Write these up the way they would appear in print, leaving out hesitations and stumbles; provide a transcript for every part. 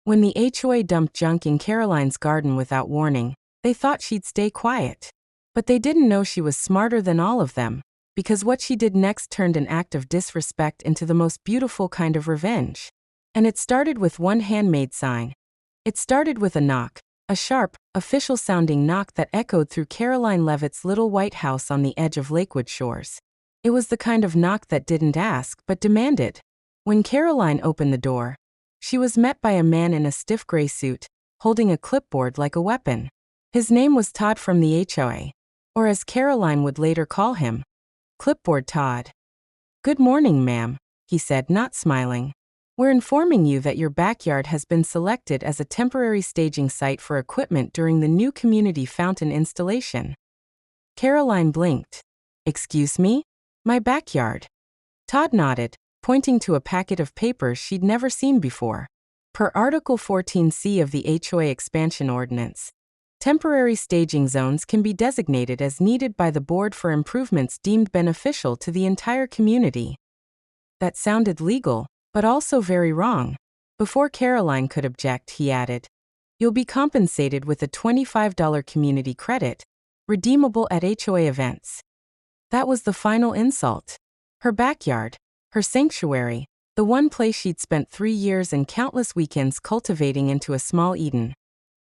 When the HOA dumped junk in Karoline's garden without warning, they thought she'd stay quiet. But they didn't know she was smarter than all of them, because what she did next turned an act of disrespect into the most beautiful kind of revenge. And it started with one handmade sign. It started with a knock, a sharp, official-sounding knock that echoed through Karoline Leavitt's little white house on the edge of Lakewood Shores. It was the kind of knock that didn't ask but demanded. When Karoline opened the door, she was met by a man in a stiff gray suit, holding a clipboard like a weapon. His name was Todd from the HOA, or as Karoline would later call him, Clipboard Todd. "Good morning, ma'am," he said, not smiling. "We're informing you that your backyard has been selected as a temporary staging site for equipment during the new community fountain installation." Karoline blinked. "Excuse me? My backyard?" Todd nodded, pointing to a packet of papers she'd never seen before. Per Article 14C of the HOA Expansion Ordinance, temporary staging zones can be designated as needed by the board for improvements deemed beneficial to the entire community. That sounded legal, but also very wrong. Before Karoline could object, he added, "You'll be compensated with a $25 community credit, redeemable at HOA events." That was the final insult. Her backyard, her sanctuary, the one place she'd spent 3 years and countless weekends cultivating into a small Eden,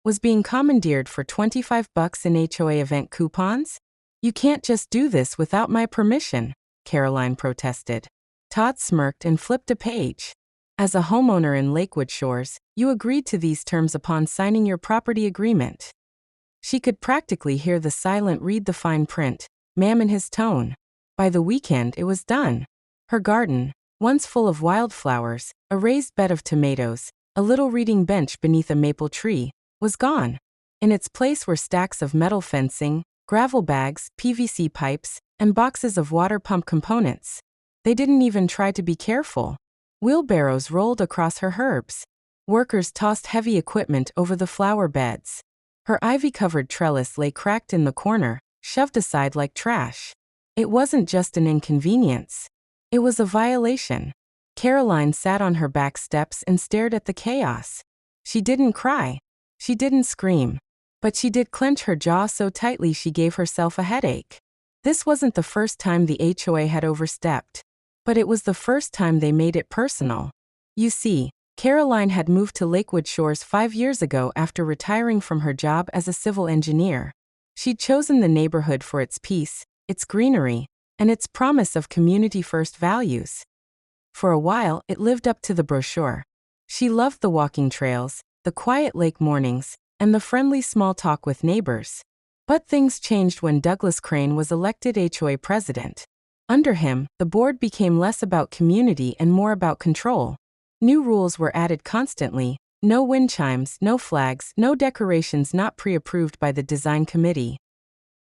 was being commandeered for $25 in HOA event coupons? "You can't just do this without my permission," Karoline protested. Todd smirked and flipped a page. "As a homeowner in Lakewood Shores, you agreed to these terms upon signing your property agreement." She could practically hear the silent read the fine print, ma'am, in his tone. By the weekend, it was done. Her garden, once full of wildflowers, a raised bed of tomatoes, a little reading bench beneath a maple tree, was gone. In its place were stacks of metal fencing, gravel bags, PVC pipes, and boxes of water pump components. They didn't even try to be careful. Wheelbarrows rolled across her herbs. Workers tossed heavy equipment over the flower beds. Her ivy-covered trellis lay cracked in the corner, shoved aside like trash. It wasn't just an inconvenience. It was a violation. Karoline sat on her back steps and stared at the chaos. She didn't cry. She didn't scream. But she did clench her jaw so tightly she gave herself a headache. This wasn't the first time the HOA had overstepped. But it was the first time they made it personal. You see, Karoline had moved to Lakewood Shores 5 years ago after retiring from her job as a civil engineer. She'd chosen the neighborhood for its peace, its greenery, and its promise of community-first values. For a while, it lived up to the brochure. She loved the walking trails, the quiet lake mornings, and the friendly small talk with neighbors. But things changed when Douglas Crane was elected HOA president. Under him, the board became less about community and more about control. New rules were added constantly: no wind chimes, no flags, no decorations not pre-approved by the design committee.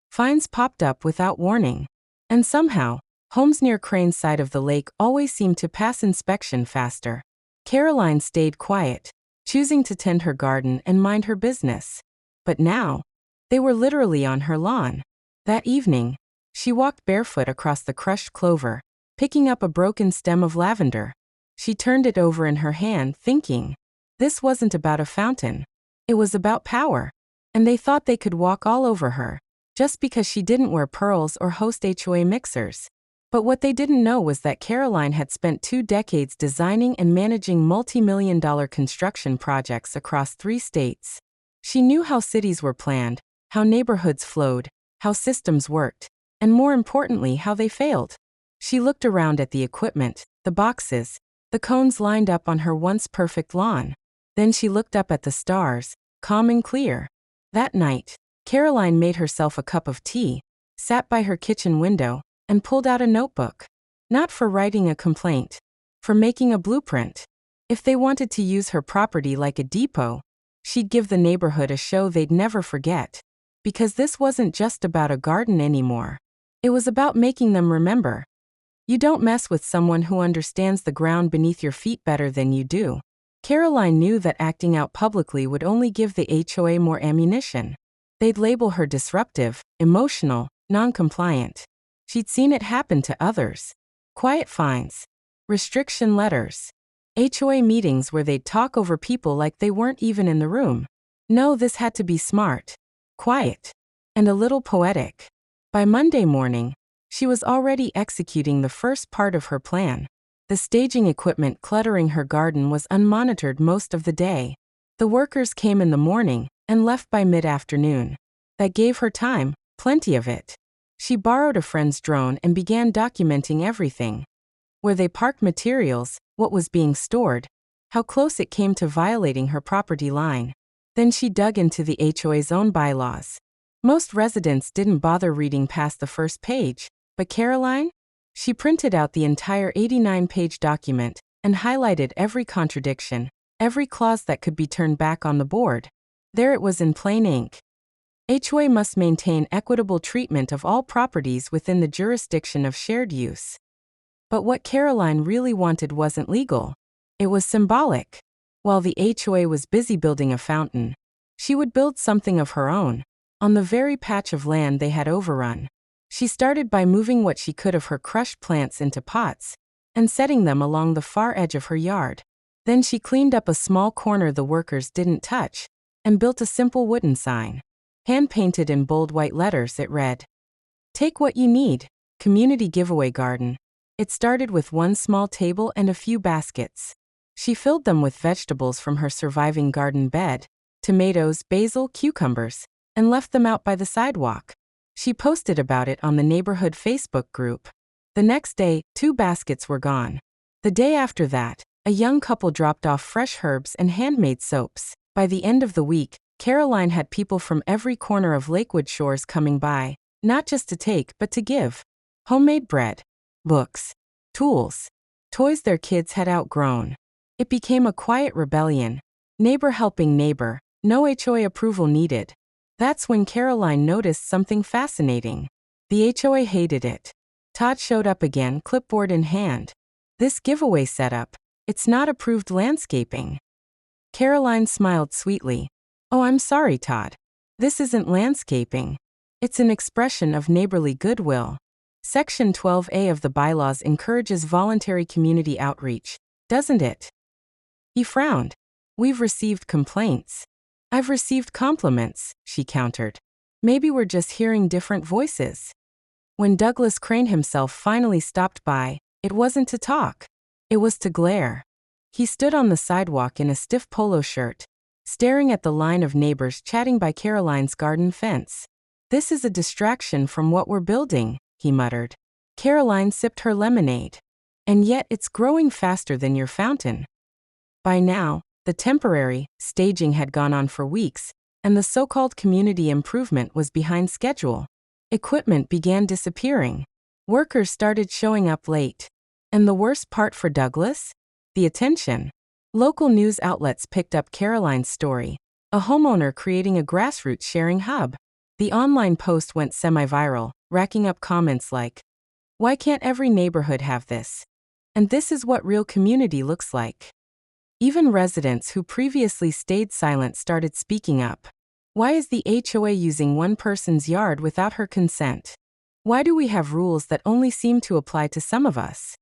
Fines popped up without warning. And somehow, homes near Crane's side of the lake always seemed to pass inspection faster. Karoline stayed quiet, choosing to tend her garden and mind her business. But now, they were literally on her lawn. That evening, she walked barefoot across the crushed clover, picking up a broken stem of lavender. She turned it over in her hand, thinking, this wasn't about a fountain. It was about power. And they thought they could walk all over her, just because she didn't wear pearls or host HOA mixers. But what they didn't know was that Karoline had spent 2 decades designing and managing multi-million-dollar construction projects across 3 states. She knew how cities were planned, how neighborhoods flowed, how systems worked, and more importantly, how they failed. She looked around at the equipment, the boxes, the cones lined up on her once perfect lawn. Then she looked up at the stars, calm and clear. That night, Karoline made herself a cup of tea, sat by her kitchen window, and pulled out a notebook. Not for writing a complaint, for making a blueprint. If they wanted to use her property like a depot, she'd give the neighborhood a show they'd never forget. Because this wasn't just about a garden anymore. It was about making them remember. You don't mess with someone who understands the ground beneath your feet better than you do. Karoline knew that acting out publicly would only give the HOA more ammunition. They'd label her disruptive, emotional, non-compliant. She'd seen it happen to others. Quiet fines. Restriction letters. HOA meetings where they'd talk over people like they weren't even in the room. No, this had to be smart, quiet, and a little poetic. By Monday morning, she was already executing the first part of her plan. The staging equipment cluttering her garden was unmonitored most of the day. The workers came in the morning and left by mid-afternoon. That gave her time, plenty of it. She borrowed a friend's drone and began documenting everything. Where they parked materials, what was being stored, how close it came to violating her property line. Then she dug into the HOA's own bylaws. Most residents didn't bother reading past the first page, but Karoline? She printed out the entire 89-page document and highlighted every contradiction, every clause that could be turned back on the board. There it was in plain ink. HOA must maintain equitable treatment of all properties within the jurisdiction of shared use. But what Karoline really wanted wasn't legal. It was symbolic. While the HOA was busy building a fountain, she would build something of her own, on the very patch of land they had overrun. She started by moving what she could of her crushed plants into pots, and setting them along the far edge of her yard. Then she cleaned up a small corner the workers didn't touch, and built a simple wooden sign. Hand-painted in bold white letters, it read, "Take what you need, Community Giveaway Garden." It started with one small table and a few baskets. She filled them with vegetables from her surviving garden bed, tomatoes, basil, cucumbers, and left them out by the sidewalk. She posted about it on the neighborhood Facebook group. The next day, 2 baskets were gone. The day after that, a young couple dropped off fresh herbs and handmade soaps. By the end of the week, Karoline had people from every corner of Lakewood Shores coming by, not just to take but to give. Homemade bread, books, tools, toys their kids had outgrown. It became a quiet rebellion. Neighbor helping neighbor, no HOA approval needed. That's when Karoline noticed something fascinating. The HOA hated it. Todd showed up again, clipboard in hand. "This giveaway setup, it's not approved landscaping." Karoline smiled sweetly. "Oh, I'm sorry, Todd. This isn't landscaping. It's an expression of neighborly goodwill." Section 12A of the bylaws encourages voluntary community outreach, doesn't it? He frowned. "We've received complaints." "I've received compliments," she countered. "Maybe we're just hearing different voices." When Douglas Crane himself finally stopped by, it wasn't to talk. It was to glare. He stood on the sidewalk in a stiff polo shirt, staring at the line of neighbors chatting by Karoline's garden fence. "This is a distraction from what we're building," he muttered. Karoline sipped her lemonade. "And yet it's growing faster than your fountain." By now, the temporary staging had gone on for weeks, and the so-called community improvement was behind schedule. Equipment began disappearing. Workers started showing up late. And the worst part for Douglas? The attention. Local news outlets picked up Karoline's story, a homeowner creating a grassroots sharing hub. The online post went semi-viral, racking up comments like, "Why can't every neighborhood have this? And this is what real community looks like." Even residents who previously stayed silent started speaking up. Why is the HOA using one person's yard without her consent? Why do we have rules that only seem to apply to some of us?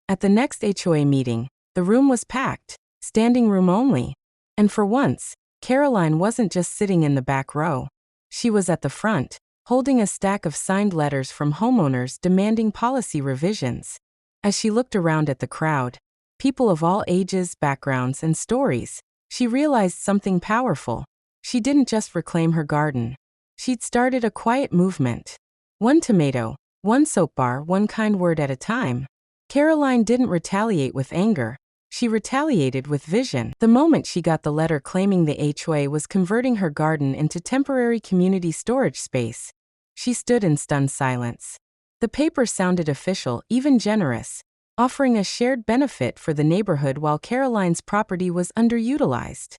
At the next HOA meeting, the room was packed, standing room only. And for once, Karoline wasn't just sitting in the back row. She was at the front, holding a stack of signed letters from homeowners demanding policy revisions. As she looked around at the crowd, people of all ages, backgrounds, and stories, she realized something powerful. She didn't just reclaim her garden. She'd started a quiet movement. One tomato, one soap bar, one kind word at a time. Karoline didn't retaliate with anger. She retaliated with vision. The moment she got the letter claiming the HOA was converting her garden into temporary community storage space, she stood in stunned silence. The paper sounded official, even generous, offering a shared benefit for the neighborhood while Karoline's property was underutilized.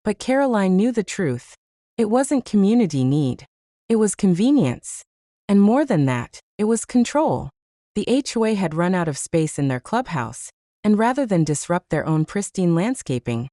But Karoline knew the truth. It wasn't community need. It was convenience. And more than that, it was control. The HOA had run out of space in their clubhouse, and rather than disrupt their own pristine landscaping,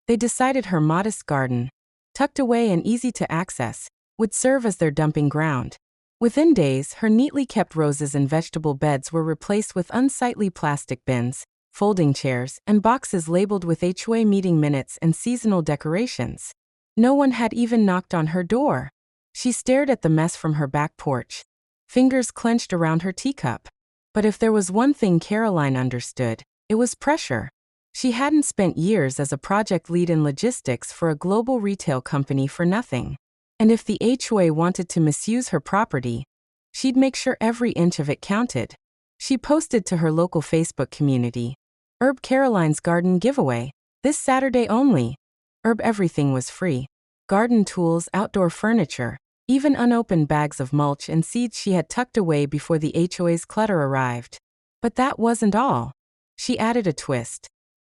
they decided her modest garden, tucked away and easy to access, would serve as their dumping ground. Within days, her neatly kept roses and vegetable beds were replaced with unsightly plastic bins, folding chairs, and boxes labeled with HOA meeting minutes and seasonal decorations. No one had even knocked on her door. She stared at the mess from her back porch, fingers clenched around her teacup. But if there was one thing Karoline understood, it was pressure. She hadn't spent years as a project lead in logistics for a global retail company for nothing. And if the HOA wanted to misuse her property, she'd make sure every inch of it counted. She posted to her local Facebook community, "Herb Karoline's Garden Giveaway, this Saturday only." Herb everything was free. Garden tools, outdoor furniture, even unopened bags of mulch and seeds she had tucked away before the HOA's clutter arrived. But that wasn't all. She added a twist.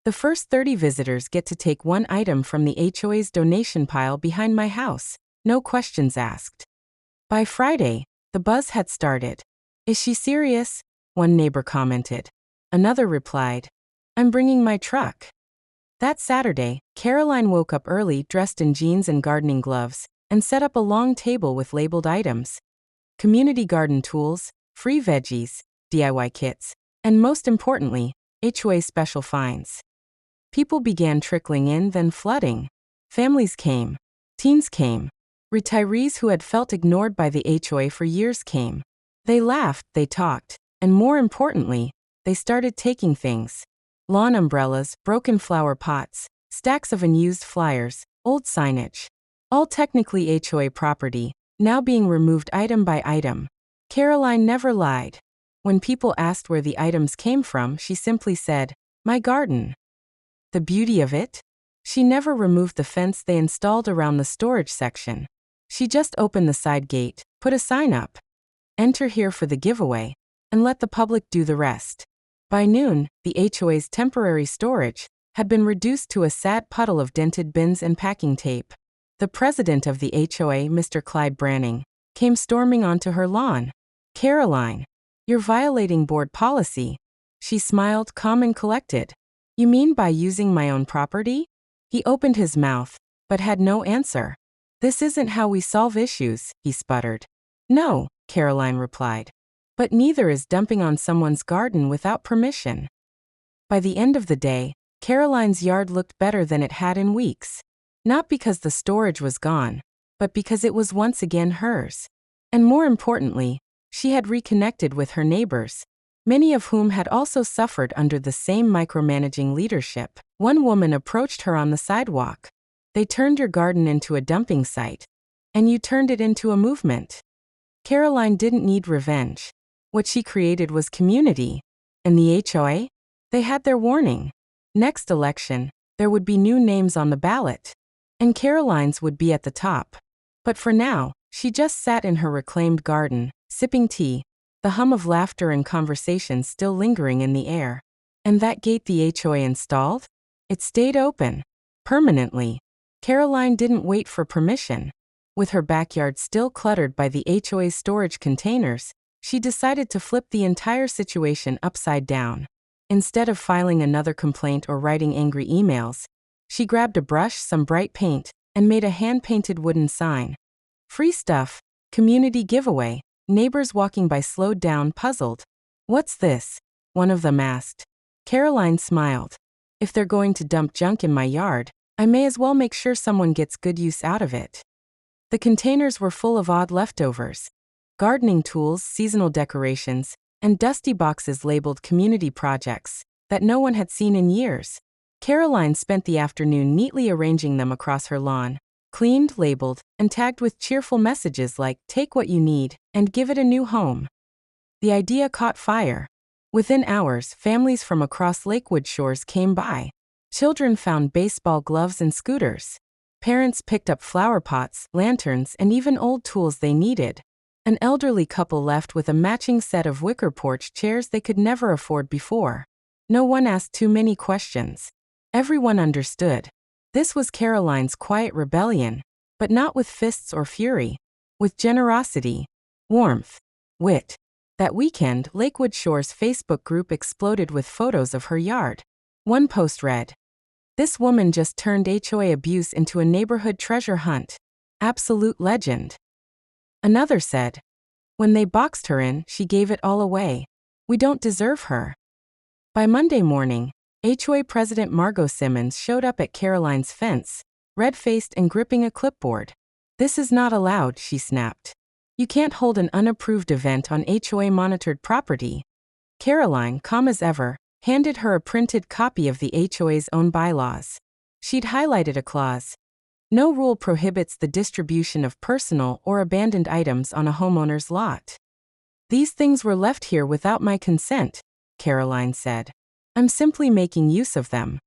The first 30 visitors get to take one item from the HOA's donation pile behind my house, no questions asked. By Friday, the buzz had started. "Is she serious?" one neighbor commented. Another replied, "I'm bringing my truck." That Saturday, Karoline woke up early dressed in jeans and gardening gloves, and set up a long table with labeled items. Community garden tools, free veggies, DIY kits, and most importantly, HOA special finds. People began trickling in, then flooding. Families came. Teens came. Retirees who had felt ignored by the HOA for years came. They laughed, they talked, and more importantly, they started taking things. Lawn umbrellas, broken flower pots, stacks of unused flyers, old signage. All technically HOA property, now being removed item by item. Karoline never lied. When people asked where the items came from, she simply said, "My garden." The beauty of it? She never removed the fence they installed around the storage section. She just opened the side gate, put a sign up, "Enter here for the giveaway," and let the public do the rest. By noon, the HOA's temporary storage had been reduced to a sad puddle of dented bins and packing tape. The president of the HOA, Mr. Clyde Branning, came storming onto her lawn. "Karoline, you're violating board policy." She smiled, calm and collected. "You mean by using my own property?" He opened his mouth, but had no answer. "This isn't how we solve issues," he sputtered. "No," Karoline replied. "But neither is dumping on someone's garden without permission." By the end of the day, Karoline's yard looked better than it had in weeks. Not because the storage was gone, but because it was once again hers. And more importantly, she had reconnected with her neighbors, many of whom had also suffered under the same micromanaging leadership. One woman approached her on the sidewalk. "They turned your garden into a dumping site, and you turned it into a movement." Karoline didn't need revenge. What she created was community. And the HOA? They had their warning. Next election, there would be new names on the ballot. And Karoline's would be at the top. But for now, she just sat in her reclaimed garden, sipping tea, the hum of laughter and conversation still lingering in the air. And that gate the HOA installed? It stayed open. Permanently. Karoline didn't wait for permission. With her backyard still cluttered by the HOA's storage containers, she decided to flip the entire situation upside down. Instead of filing another complaint or writing angry emails, she grabbed a brush, some bright paint, and made a hand-painted wooden sign. "Free stuff, community giveaway." Neighbors walking by slowed down, puzzled. "What's this?" one of them asked. Karoline smiled. "If they're going to dump junk in my yard, I may as well make sure someone gets good use out of it." The containers were full of odd leftovers. Gardening tools, seasonal decorations, and dusty boxes labeled community projects that no one had seen in years. Karoline spent the afternoon neatly arranging them across her lawn, cleaned, labeled, and tagged with cheerful messages like, "Take what you need, and give it a new home." The idea caught fire. Within hours, families from across Lakewood shores came by. Children found baseball gloves and scooters. Parents picked up flower pots, lanterns, and even old tools they needed. An elderly couple left with a matching set of wicker porch chairs they could never afford before. No one asked too many questions. Everyone understood. This was Karoline's quiet rebellion, but not with fists or fury. With generosity, warmth, wit. That weekend, Lakewood Shore's Facebook group exploded with photos of her yard. One post read, "This woman just turned HOA abuse into a neighborhood treasure hunt. Absolute legend." Another said, "When they boxed her in, she gave it all away. We don't deserve her." By Monday morning, HOA President Margot Simmons showed up at Karoline's fence, red-faced and gripping a clipboard. "This is not allowed," she snapped. "You can't hold an unapproved event on HOA-monitored property." Karoline, calm as ever, handed her a printed copy of the HOA's own bylaws. She'd highlighted a clause. "No rule prohibits the distribution of personal or abandoned items on a homeowner's lot. These things were left here without my consent," Karoline said. "I'm simply making use of them."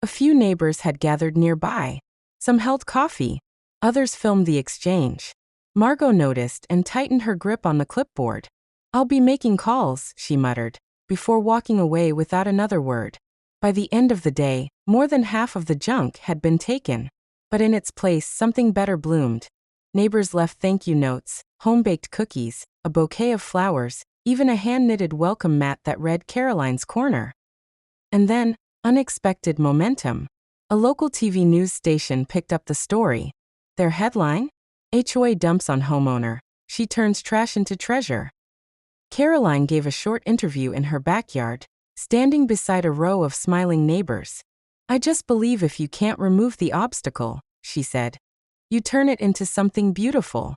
A few neighbors had gathered nearby. Some held coffee. Others filmed the exchange. Margot noticed and tightened her grip on the clipboard. "I'll be making calls," she muttered, before walking away without another word. By the end of the day, more than half of the junk had been taken. But in its place, something better bloomed. Neighbors left thank you notes, home-baked cookies, a bouquet of flowers, even a hand-knitted welcome mat that read Karoline's Corner. And then, unexpected momentum. A local TV news station picked up the story. Their headline? "HOA dumps on homeowner. She turns trash into treasure." Karoline gave a short interview in her backyard, standing beside a row of smiling neighbors. "I just believe if you can't remove the obstacle," she said, "you turn it into something beautiful."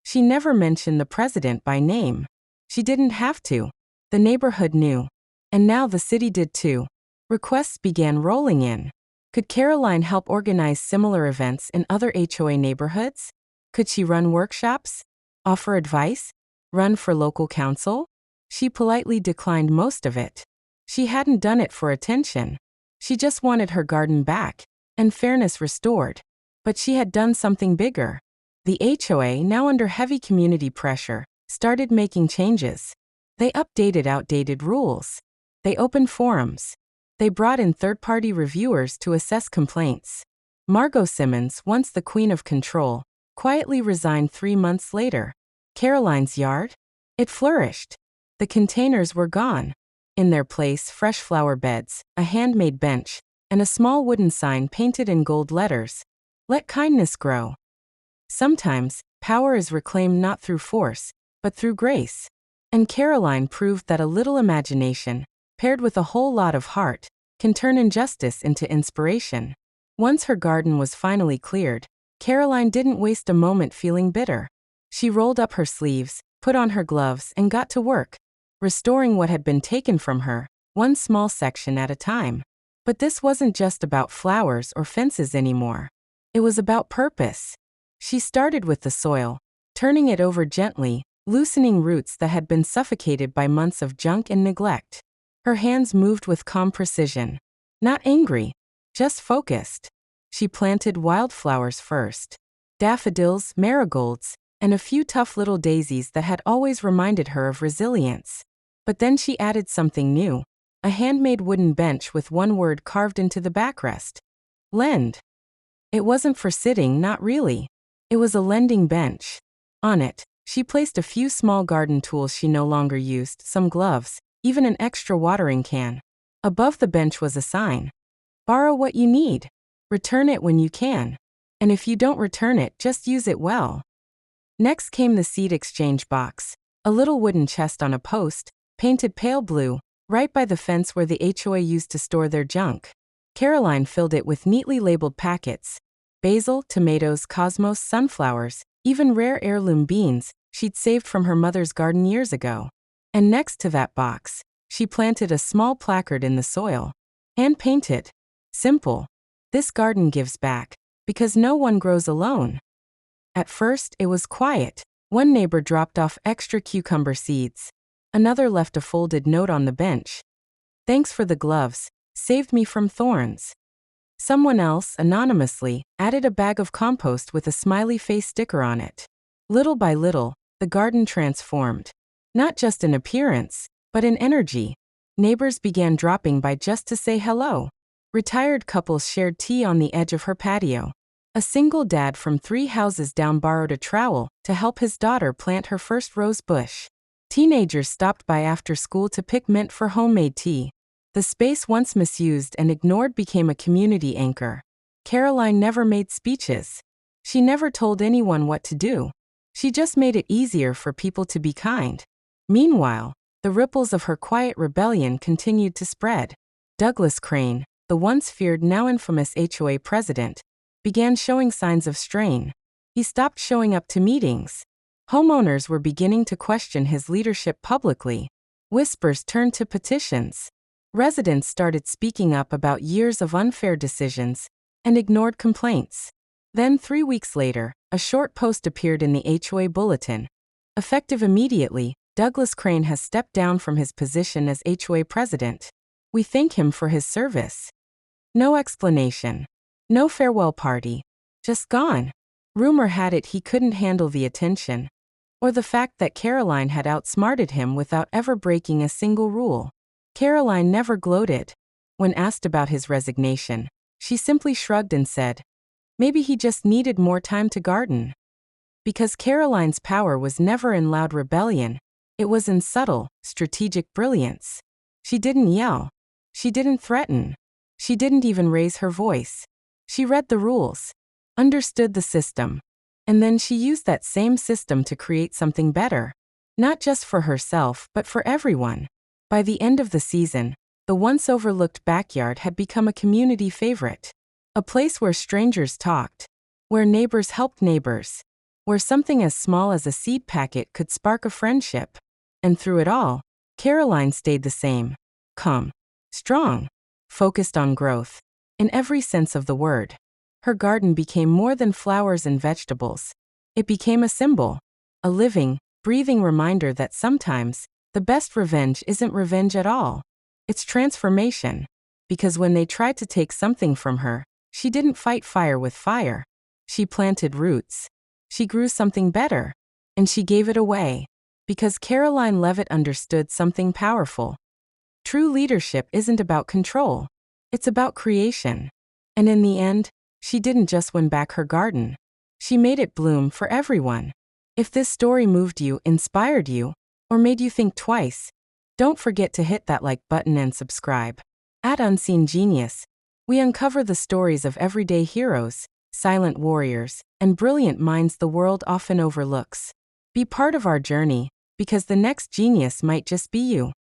She never mentioned the president by name. She didn't have to. The neighborhood knew. And now the city did too. Requests began rolling in. Could Karoline help organize similar events in other HOA neighborhoods? Could she run workshops? Offer advice? Run for local council? She politely declined most of it. She hadn't done it for attention. She just wanted her garden back, and fairness restored. But she had done something bigger. The HOA, now under heavy community pressure, started making changes. They updated outdated rules. They opened forums. They brought in third-party reviewers to assess complaints. Margot Simmons, once the queen of control, quietly resigned 3 months later. Karoline's yard? It flourished. The containers were gone. In their place, fresh flower beds, a handmade bench, and a small wooden sign painted in gold letters. "Let kindness grow." Sometimes, power is reclaimed not through force, but through grace. And Karoline proved that a little imagination, paired with a whole lot of heart, can turn injustice into inspiration. Once her garden was finally cleared, Karoline didn't waste a moment feeling bitter. She rolled up her sleeves, put on her gloves, and got to work, restoring what had been taken from her, one small section at a time. But this wasn't just about flowers or fences anymore. It was about purpose. She started with the soil, turning it over gently, loosening roots that had been suffocated by months of junk and neglect. Her hands moved with calm precision. Not angry, just focused. She planted wildflowers first. Daffodils, marigolds, and a few tough little daisies that had always reminded her of resilience. But then she added something new. A handmade wooden bench with one word carved into the backrest. Lend. It wasn't for sitting, not really. It was a lending bench. On it, she placed a few small garden tools she no longer used, some gloves, even an extra watering can. Above the bench was a sign. Borrow what you need. Return it when you can. And if you don't return it, just use it well. Next came the seed exchange box, a little wooden chest on a post, painted pale blue, right by the fence where the HOA used to store their junk. Karoline filled it with neatly labeled packets. Basil, tomatoes, cosmos, sunflowers, even rare heirloom beans she'd saved from her mother's garden years ago. And next to that box, she planted a small placard in the soil. Hand-painted. Simple. "This garden gives back, because no one grows alone." At first, it was quiet. One neighbor dropped off extra cucumber seeds. Another left a folded note on the bench. "Thanks for the gloves. Saved me from thorns." Someone else, anonymously, added a bag of compost with a smiley face sticker on it. Little by little, the garden transformed. Not just in appearance, but in energy. Neighbors began dropping by just to say hello. Retired couples shared tea on the edge of her patio. A single dad from 3 houses down borrowed a trowel to help his daughter plant her first rose bush. Teenagers stopped by after school to pick mint for homemade tea. The space once misused and ignored became a community anchor. Karoline never made speeches. She never told anyone what to do. She just made it easier for people to be kind. Meanwhile, The ripples of her quiet rebellion continued to spread. Douglas Crane, the once feared now infamous HOA president, began showing signs of strain. He stopped showing up to meetings. Homeowners were beginning to question his leadership publicly. Whispers turned to petitions. Residents started speaking up about years of unfair decisions and ignored complaints. Then 3 weeks later, a short post appeared in the HOA bulletin. Effective immediately, Douglas Crane has stepped down from his position as HOA president. We thank him for his service. No explanation. No farewell party. Just gone. Rumor had it he couldn't handle the attention, or the fact that Karoline had outsmarted him without ever breaking a single rule. Karoline never gloated. When asked about his resignation, she simply shrugged and said, maybe he just needed more time to garden. Because Karoline's power was never in loud rebellion, it was in subtle, strategic brilliance. She didn't yell. She didn't threaten. She didn't even raise her voice. She read the rules, understood the system, and then she used that same system to create something better. Not just for herself, but for everyone. By the end of the season, the once overlooked backyard had become a community favorite. A place where strangers talked, where neighbors helped neighbors, where something as small as a seed packet could spark a friendship. And through it all, Karoline stayed the same. Calm, strong, focused on growth, in every sense of the word. Her garden became more than flowers and vegetables. It became a symbol, a living, breathing reminder that sometimes, the best revenge isn't revenge at all. It's transformation. Because when they tried to take something from her, she didn't fight fire with fire. She planted roots. She grew something better. And she gave it away. Because Karoline Leavitt understood something powerful. True leadership isn't about control. It's about creation. And in the end, she didn't just win back her garden. She made it bloom for everyone. If this story moved you, inspired you, or made you think twice, don't forget to hit that like button and subscribe. At Unseen Genius, we uncover the stories of everyday heroes, silent warriors, and brilliant minds the world often overlooks. Be part of our journey, because the next genius might just be you.